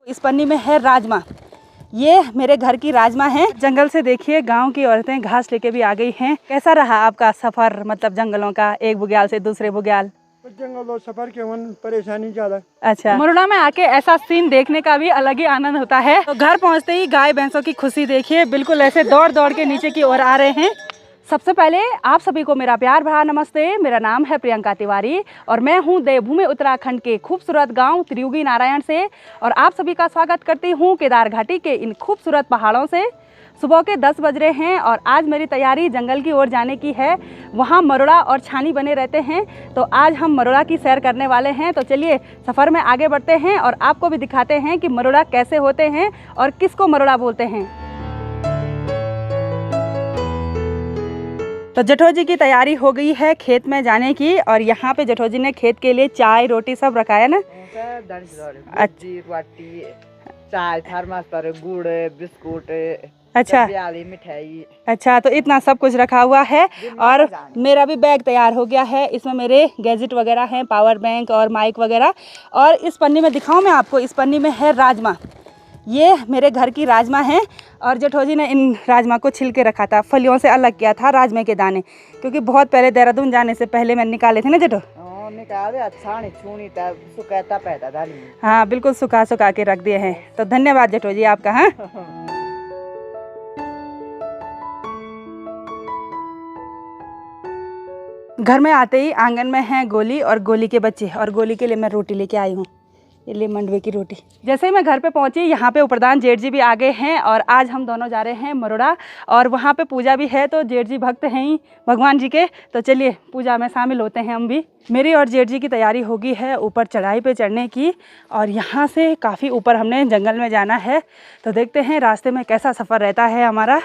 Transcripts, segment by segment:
इस पन्नी में है राजमा। ये मेरे घर की राजमा है। जंगल से देखिए गांव की औरतें घास लेके भी आ गई हैं। कैसा रहा आपका सफर, मतलब जंगलों का, एक बुग्याल से दूसरे बुग्याल? जंगलों सफर के परेशानी ज्यादा। अच्छा, मुरुड़ा में आके ऐसा सीन देखने का भी अलग ही आनंद होता है। तो घर पहुंचते ही गाय भैंसों की खुशी देखिए, बिल्कुल ऐसे दौड़ दौड़ के नीचे की ओर आ रहे हैं। सबसे पहले आप सभी को मेरा प्यार भरा नमस्ते। मेरा नाम है प्रियंका तिवारी और मैं हूं देवभूमि उत्तराखंड के खूबसूरत गांव त्रियुगी नारायण से, और आप सभी का स्वागत करती हूं केदार घाटी के इन खूबसूरत पहाड़ों से। सुबह के 10 बज रहे हैं और आज मेरी तैयारी जंगल की ओर जाने की है। वहाँ मरुड़ा और छानी बने रहते हैं, तो आज हम मरुड़ा की सैर करने वाले हैं। तो चलिए सफ़र में आगे बढ़ते हैं और आपको भी दिखाते हैं कि मरुड़ा कैसे होते हैं और किसको मरुड़ा बोलते हैं। तो जेठो जी की तैयारी हो गई है खेत में जाने की, और यहाँ पे जेठो जी ने खेत के लिए चाय रोटी सब रखा है ना। चाय, थर्मस पर गुड़, बिस्कुट, अच्छा मिठाई। अच्छा, तो इतना सब कुछ रखा हुआ है। और मेरा भी बैग तैयार हो गया है। इसमें मेरे गैजेट वगैरह हैं, पावर बैंक और माइक वगैरह। और इस पन्नी में दिखाऊं मैं आपको, इस पन्नी में है राजमा। ये मेरे घर की राजमा है और जेठोजी ने इन राजमा को छिल के रखा था, फलियों से अलग किया था राजमे के दाने, क्योंकि बहुत पहले देहरादून जाने से पहले मैंने निकाले थे ना जेठो। हाँ बिल्कुल, सुखा सुखा के रख दिए हैं। तो धन्यवाद जेठो जी आपका। हाँ घर में आते ही आंगन में है गोली और गोली के बच्चे, और गोली के लिए मैं रोटी लेके आई हूँ। ये ले मंडवे की रोटी। जैसे ही मैं घर पे पहुंची, यहाँ पे उपरदान जेठ जी भी आ गए हैं और आज हम दोनों जा रहे हैं मरुड़ा, और वहाँ पे पूजा भी है। तो जेठ जी भक्त हैं ही भगवान जी के, तो चलिए पूजा में शामिल होते हैं हम भी। मेरी और जेठ जी की तैयारी होगी है ऊपर चढ़ाई पे चढ़ने की, और यहाँ से काफ़ी ऊपर हमने जंगल में जाना है। तो देखते हैं रास्ते में कैसा सफ़र रहता है हमारा।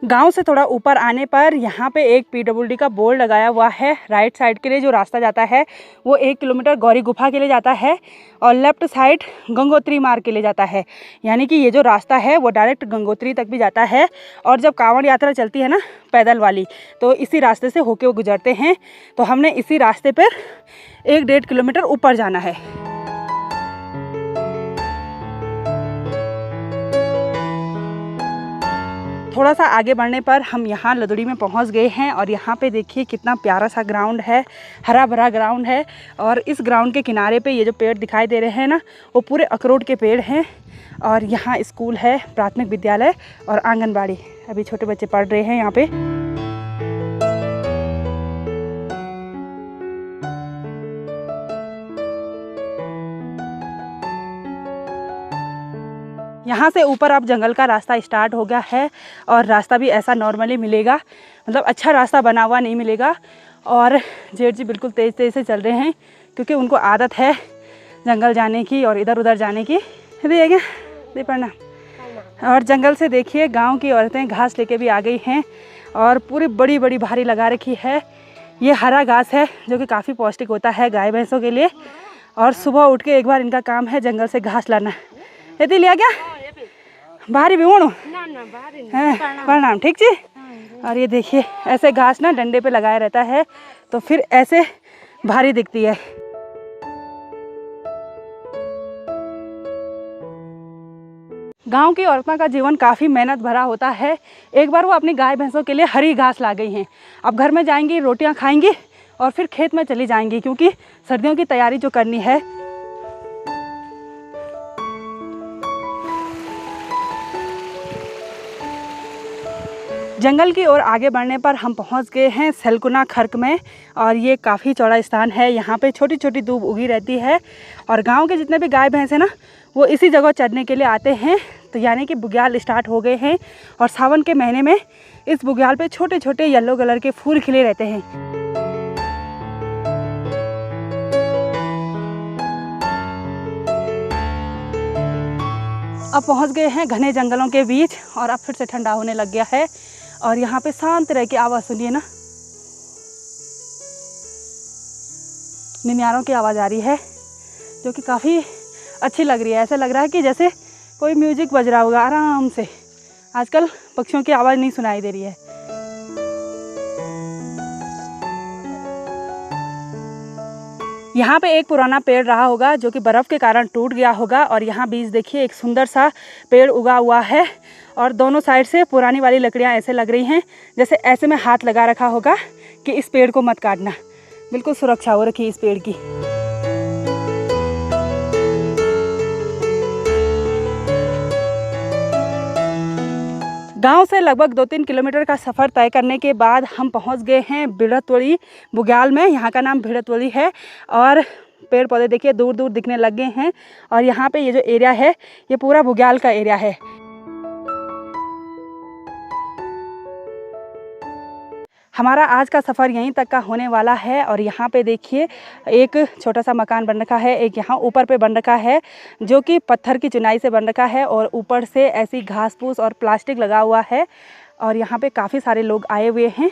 गांव से थोड़ा ऊपर आने पर यहाँ पे एक PWD का बोर्ड लगाया हुआ है। राइट साइड के लिए जो रास्ता जाता है वो 1 किलोमीटर गौरी गुफा के लिए जाता है, और लेफ़्ट साइड गंगोत्री मार्ग के लिए जाता है। यानी कि ये जो रास्ता है वो डायरेक्ट गंगोत्री तक भी जाता है। और जब कांवड़ यात्रा चलती है ना पैदल वाली, तो इसी रास्ते से होके वो गुजरते हैं। तो हमने इसी रास्ते पर 1-1.5 किलोमीटर ऊपर जाना है। थोड़ा सा आगे बढ़ने पर हम यहाँ लदड़ी में पहुँच गए हैं, और यहाँ पे देखिए कितना प्यारा सा ग्राउंड है, हरा भरा ग्राउंड है। और इस ग्राउंड के किनारे पे ये जो पेड़ दिखाई दे रहे हैं ना, वो पूरे अखरोट के पेड़ हैं। और यहाँ स्कूल है, प्राथमिक विद्यालय और आंगनबाड़ी। अभी छोटे बच्चे पढ़ रहे हैं यहाँ पे। यहाँ से ऊपर अब जंगल का रास्ता स्टार्ट हो गया है, और रास्ता भी ऐसा नॉर्मली मिलेगा, मतलब अच्छा रास्ता बना हुआ नहीं मिलेगा। और जेठ जी बिल्कुल तेज़ तेज़ से चल रहे हैं, क्योंकि उनको आदत है जंगल जाने की और इधर उधर जाने की। दे क्या दे पढ़ना। और जंगल से देखिए गांव की औरतें घास लेके भी आ गई हैं, और पूरी बड़ी बड़ी भारी लगा रखी है। ये हरा घास है जो कि काफ़ी पौष्टिक होता है गाय भैंसों के लिए। और सुबह उठ के एक बार इनका काम है जंगल से घास लाना। यदि लिया क्या बाहरी भी होनो प्रणाम, ठीक जी। और ये देखिए ऐसे घास ना डंडे पे लगाया रहता है, तो फिर ऐसे भारी दिखती है। गांव की औरतों का जीवन काफ़ी मेहनत भरा होता है। एक बार वो अपनी गाय भैंसों के लिए हरी घास ला गई हैं। अब घर में जाएंगी, रोटियां खाएंगी और फिर खेत में चली जाएंगी, क्योंकि सर्दियों की तैयारी जो करनी है। जंगल की ओर आगे बढ़ने पर हम पहुंच गए हैं सेलकुना खर्क में, और ये काफ़ी चौड़ा स्थान है। यहाँ पे छोटी छोटी दूब उगी रहती है, और गांव के जितने भी गाय भैंस हैं ना, वो इसी जगह चरने के लिए आते हैं। तो यानी कि बुग्याल स्टार्ट हो गए हैं, और सावन के महीने में इस बुग्याल पे छोटे छोटे येलो कलर के फूल खिले रहते हैं। अब पहुँच गए हैं घने जंगलों के बीच, और अब फिर से ठंडा होने लग गया है। और यहाँ पे शांत रह के आवाज़ सुनिए ना, निन्यारों की आवाज़ आ रही है, जो कि काफ़ी अच्छी लग रही है। ऐसा लग रहा है कि जैसे कोई म्यूजिक बज रहा होगा आराम से। आजकल पक्षियों की आवाज़ नहीं सुनाई दे रही है। यहाँ पे एक पुराना पेड़ रहा होगा जो कि बर्फ़ के कारण टूट गया होगा और यहाँ बीच देखिए एक सुंदर सा पेड़ उगा हुआ है और दोनों साइड से पुरानी वाली लकड़ियाँ ऐसे लग रही हैं जैसे ऐसे में हाथ लगा रखा होगा कि इस पेड़ को मत काटना। बिल्कुल सुरक्षा हो रखी है इस पेड़ की। गांव से लगभग 2-3 किलोमीटर का सफ़र तय करने के बाद हम पहुंच गए हैं भिड़तवली बुग्याल में। यहाँ का नाम भिड़तवली है और पेड़ पौधे देखिए दूर दूर दिखने लग गए हैं और यहाँ पे ये जो एरिया है ये पूरा बुग्याल का एरिया है। हमारा आज का सफ़र यहीं तक का होने वाला है और यहाँ पे देखिए एक छोटा सा मकान बन रखा है, एक यहाँ ऊपर पे बन रखा है जो कि पत्थर की चुनाई से बन रखा है और ऊपर से ऐसी घास फूस और प्लास्टिक लगा हुआ है और यहाँ पे काफ़ी सारे लोग आए हुए हैं।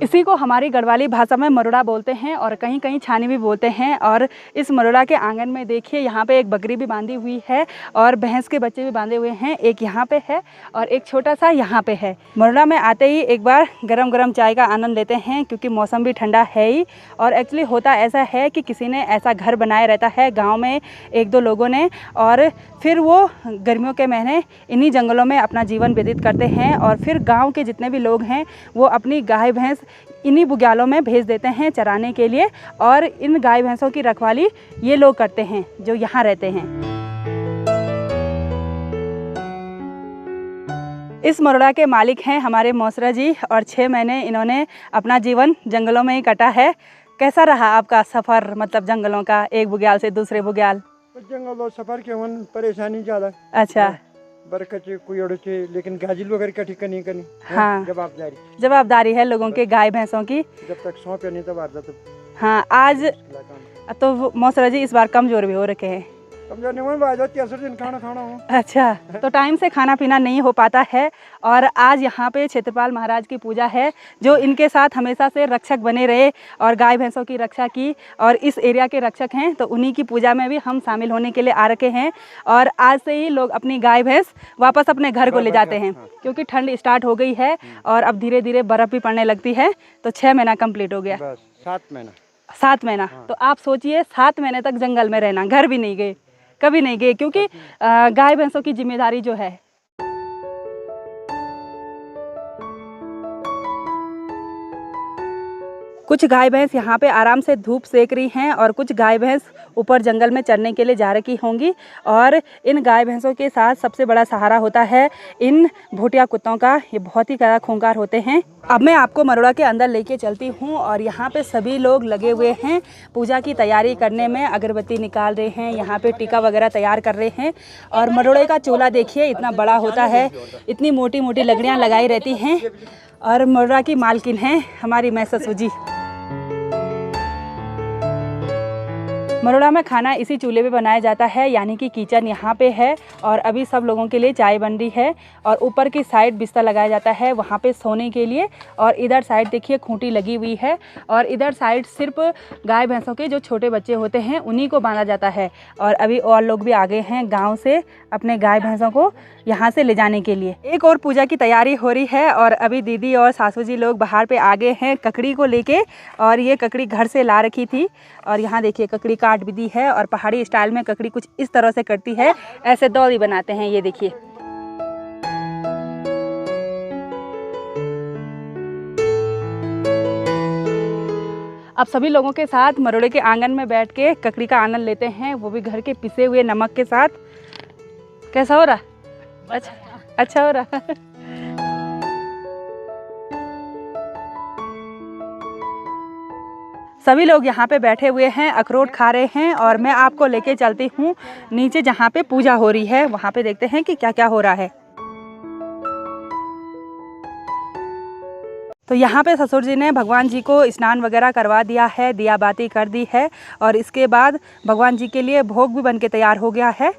इसी को हमारी गढ़वाली भाषा में मरुड़ा बोलते हैं और कहीं कहीं छानी भी बोलते हैं। और इस मरुड़ा के आंगन में देखिए यहाँ पे एक बकरी भी बांधी हुई है और भैंस के बच्चे भी बांधे हुए हैं। एक यहाँ पे है और एक छोटा सा यहाँ पे है। मरुड़ा में आते ही एक बार गरम गरम चाय का आनंद लेते हैं क्योंकि मौसम भी ठंडा है ही। और एक्चुअली होता ऐसा है कि किसी ने ऐसा घर बनाए रहता है गाँव में 1-2 लोगों ने और फिर वो गर्मियों के महीने इन्हीं जंगलों में अपना जीवन व्यतीत करते हैं और फिर गाँव के जितने भी लोग हैं वो अपनी गाय भैंस इन्हीं बुग्यालों में भेज देते हैं चराने के लिए और इन गाय भैंसों की रखवाली ये लोग करते हैं जो यहाँ रहते हैं। इस मरुड़ा के मालिक हैं हमारे मौसरा जी और 6 महीने इन्होंने अपना जीवन जंगलों में ही काटा है। कैसा रहा आपका सफ़र, मतलब जंगलों का एक बुग्याल से दूसरे बुग्याल? जंगल सफर के वन परेशानी ज्यादा। अच्छा, बरकत कुयड़ थे लेकिन गाजिल वगैरह का ठीक नहीं करनी। हाँ, जवाबदारी है लोगों के गाय भैंसों की। जब तक सौंपे नहीं तब आता तो। हाँ, आज तो मौसरा जी इस बार कमजोर भी हो रखे हैं। कमजोर नहीं हुआ, 3 दिन खाना हूँ। अच्छा, तो टाइम से खाना पीना नहीं हो पाता है और आज यहाँ पे क्षेत्रपाल महाराज की पूजा है जो इनके साथ हमेशा से रक्षक बने रहे और गाय भैंसों की रक्षा की और इस एरिया के रक्षक हैं, तो उन्हीं की पूजा में भी हम शामिल होने के लिए आ रखे हैं। और आज से ही लोग अपनी गाय भैंस वापस अपने घर को ले जाते हैं क्योंकि ठंड स्टार्ट हो गई है और अब धीरे धीरे बर्फ़ भी पड़ने लगती है। तो 6 महीना कम्प्लीट हो गया। 7 महीना। तो आप सोचिए 7 महीने तक जंगल में रहना, घर भी नहीं गए, कभी नहीं गए क्योंकि गाय भैंसों की जिम्मेदारी जो है। कुछ गाय भैंस यहाँ पे आराम से धूप सेक रही हैं और कुछ गाय भैंस ऊपर जंगल में चरने के लिए जा रखी होंगी। और इन गाय भैंसों के साथ सबसे बड़ा सहारा होता है इन भोटिया कुत्तों का। ये बहुत ही ज़्यादा खूंखार होते हैं। अब मैं आपको मरुड़ा के अंदर लेके चलती हूँ और यहाँ पे सभी लोग लगे हुए हैं पूजा की तैयारी करने में, अगरबत्ती निकाल रहे हैं, यहाँ पे टीका वगैरह तैयार कर रहे हैं। और मरुड़े का चूल्हा देखिए इतना बड़ा होता है, इतनी मोटी मोटी लकड़ियाँ लगाई रहती हैं। और मरुड़ा की मालकिन हैं हमारी मैससू जी। मरुड़ा में खाना इसी चूल्हे पे बनाया जाता है, यानी कि किचन यहाँ पे है और अभी सब लोगों के लिए चाय बन रही है। और ऊपर की साइड बिस्तर लगाया जाता है वहाँ पे सोने के लिए। और इधर साइड देखिए खूंटी लगी हुई है और इधर साइड सिर्फ गाय भैंसों के जो छोटे बच्चे होते हैं उन्हीं को बांधा जाता है। और अभी और लोग भी आ गए हैं गाँव से अपने गाय भैंसों को यहाँ से ले जाने के लिए। एक और पूजा की तैयारी हो रही है और अभी दीदी और सासू जी लोग बाहर पे आ गए हैं ककड़ी को लेके। और ये ककड़ी घर से ला रखी थी और यहाँ देखिए ककड़ी काट भी दी है और पहाड़ी स्टाइल में ककड़ी कुछ इस तरह से कटती है, ऐसे दौरी बनाते हैं। ये देखिए अब सभी लोगों के साथ मरुड़े के आंगन में बैठ के ककड़ी का आनंद लेते हैं, वो भी घर के पिसे हुए नमक के साथ। कैसा हो रहा? अच्छा हो रहा। सभी लोग यहाँ पे बैठे हुए हैं, अखरोट खा रहे हैं और मैं आपको लेके चलती हूँ नीचे जहाँ पे पूजा हो रही है, वहाँ पे देखते हैं कि क्या क्या हो रहा है। तो यहाँ पे ससुर जी ने भगवान जी को स्नान वगैरह करवा दिया है, दिया बाती कर दी है और इसके बाद भगवान जी के लिए भोग भी बन के तैयार हो गया है।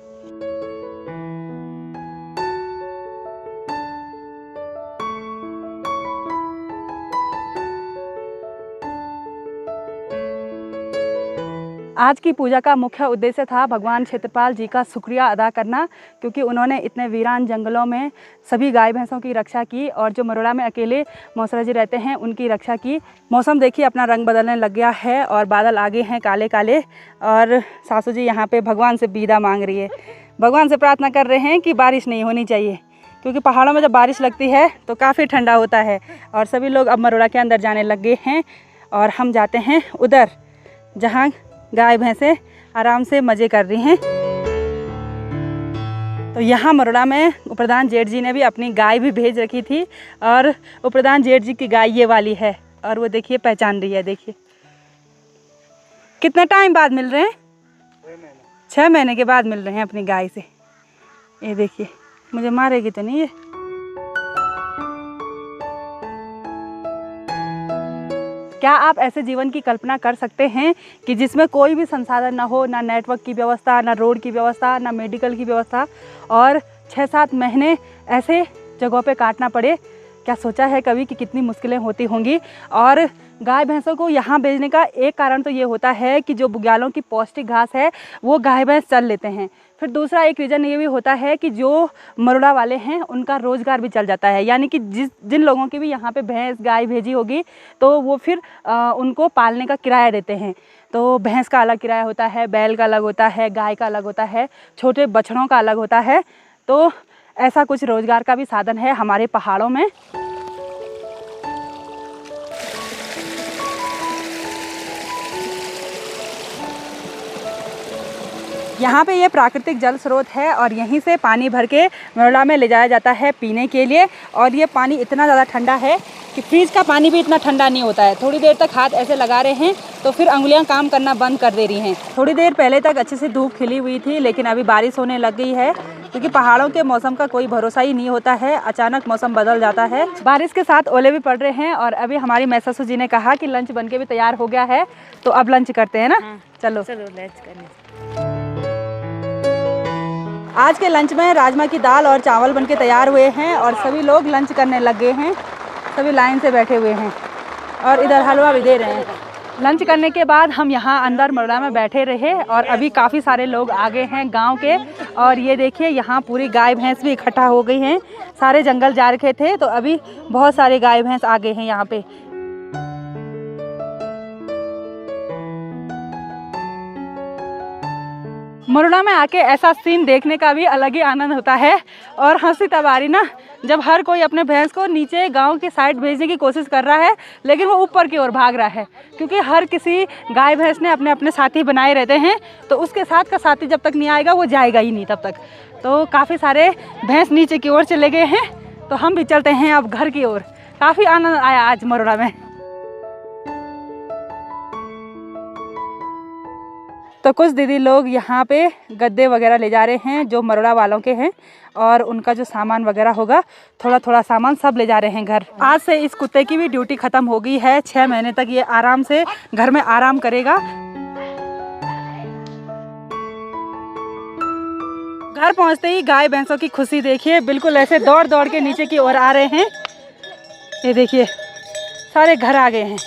आज की पूजा का मुख्य उद्देश्य था भगवान क्षेत्रपाल जी का शुक्रिया अदा करना, क्योंकि उन्होंने इतने वीरान जंगलों में सभी गाय भैंसों की रक्षा की और जो मरोड़ा में अकेले मौसरा जी रहते हैं उनकी रक्षा की। मौसम देखिए अपना रंग बदलने लग गया है और बादल आगे हैं काले काले, और सासू जी यहाँ पे भगवान से बीदा मांग रही है। भगवान से प्रार्थना कर रहे हैं कि बारिश नहीं होनी चाहिए, क्योंकि पहाड़ों में जब बारिश लगती है तो काफ़ी ठंडा होता है। और सभी लोग अब मरोड़ा के अंदर जाने लग गए हैं और हम जाते हैं उधर जहाँ गाय भैंसें आराम से मज़े कर रही हैं। तो यहाँ मरोड़ा में उपप्रधान जेठ जी ने भी अपनी गाय भी भेज रखी थी, और उपप्रधान जेठ जी की गाय ये वाली है, और वो देखिए पहचान रही है। देखिए कितने टाइम बाद मिल रहे हैं, 6 महीने के बाद मिल रहे हैं अपनी गाय से। ये देखिए, मुझे मारेगी तो नहीं ये। क्या आप ऐसे जीवन की कल्पना कर सकते हैं कि जिसमें कोई भी संसाधन ना हो, ना नेटवर्क की व्यवस्था, ना रोड की व्यवस्था, ना मेडिकल की व्यवस्था, और 6-7 महीने ऐसे जगहों पे काटना पड़े? क्या सोचा है कभी कि कितनी मुश्किलें होती होंगी? और गाय भैंसों को यहाँ भेजने का एक कारण तो ये होता है कि जो बुग्यालों की पौष्टिक घास है वो गाय भैंस चल लेते हैं। फिर दूसरा एक रीज़न ये भी होता है कि जो मरोड़ा वाले हैं उनका रोज़गार भी चल जाता है, यानी कि जिन लोगों की भी यहाँ पे भैंस गाय भेजी होगी तो वो फिर उनको पालने का किराया देते हैं। तो भैंस का अलग किराया होता है, बैल का अलग होता है, गाय का अलग होता है, छोटे बछड़ों का अलग होता है। तो ऐसा कुछ रोज़गार का भी साधन है हमारे पहाड़ों में। यहाँ पे ये प्राकृतिक जल स्रोत है और यहीं से पानी भर के मरोड़ा में ले जाया जाता है पीने के लिए। और ये पानी इतना ज़्यादा ठंडा है कि फ्रिज का पानी भी इतना ठंडा नहीं होता है। थोड़ी देर तक हाथ ऐसे लगा रहे हैं तो फिर उंगलियां काम करना बंद कर दे रही हैं। थोड़ी देर पहले तक अच्छे से धूप खिली हुई थी, लेकिन अभी बारिश होने लग गई है, क्योंकि पहाड़ों के मौसम का कोई भरोसा ही नहीं होता है, अचानक मौसम बदल जाता है। बारिश के साथ ओले भी पड़ रहे हैं। और अभी हमारी मैसासू जी ने कहा कि लंच बन के भी तैयार हो गया है, तो अब लंच करते हैं ना। चलो लंच करने। आज के लंच में राजमा की दाल और चावल बनके तैयार हुए हैं और सभी लोग लंच करने लग गए हैं। सभी लाइन से बैठे हुए हैं और इधर हलवा भी दे रहे हैं। लंच करने के बाद हम यहाँ अंदर मरोड़ा में बैठे रहे और अभी काफ़ी सारे लोग आ गए हैं गांव के। और ये देखिए यहाँ पूरी गाय भैंस भी इकट्ठा हो गई हैं। सारे जंगल जा रखे थे तो अभी बहुत सारे गाय भैंस आ गए हैं यहाँ पे। मरोड़ा में आके ऐसा सीन देखने का भी अलग ही आनंद होता है। और हंसी तब आ रही ना जब हर कोई अपने भैंस को नीचे गांव की साइड भेजने की कोशिश कर रहा है, लेकिन वो ऊपर की ओर भाग रहा है, क्योंकि हर किसी गाय भैंस ने अपने अपने साथी बनाए रहते हैं। तो उसके साथ का साथी जब तक नहीं आएगा वो जाएगा ही नहीं तब तक। तो काफ़ी सारे भैंस नीचे की ओर चले गए हैं, तो हम भी चलते हैं अब घर की ओर। काफ़ी आनंद आया आज मरोड़ा में। तो कुछ दीदी लोग यहाँ पे गद्दे वगैरह ले जा रहे हैं जो मरोड़ा वालों के हैं, और उनका जो सामान वगैरह होगा थोड़ा थोड़ा सामान सब ले जा रहे हैं घर। आज से इस कुत्ते की भी ड्यूटी ख़त्म हो गई है। 6 महीने तक ये आराम से घर में आराम करेगा। घर पहुँचते ही गाय भैंसों की खुशी देखिए, बिल्कुल ऐसे दौड़ दौड़ के नीचे की ओर आ रहे हैं। ये देखिए सारे घर आ गए हैं।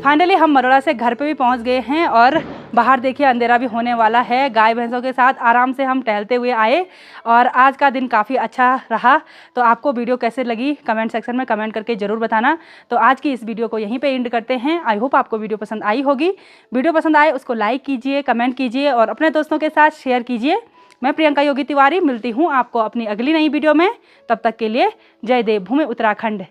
फाइनली हम मरोड़ा से घर पे भी पहुंच गए हैं और बाहर देखिए अंधेरा भी होने वाला है। गाय भैंसों के साथ आराम से हम टहलते हुए आए और आज का दिन काफ़ी अच्छा रहा। तो आपको वीडियो कैसे लगी कमेंट सेक्शन में कमेंट करके ज़रूर बताना। तो आज की इस वीडियो को यहीं पे एंड करते हैं। आई होप आपको वीडियो पसंद आई होगी। वीडियो पसंद आए उसको लाइक कीजिए, कमेंट कीजिए और अपने दोस्तों के साथ शेयर कीजिए। मैं प्रियंका योगी तिवारी मिलती हूँ आपको अपनी अगली नई वीडियो में। तब तक के लिए जय देवभूमि उत्तराखंड।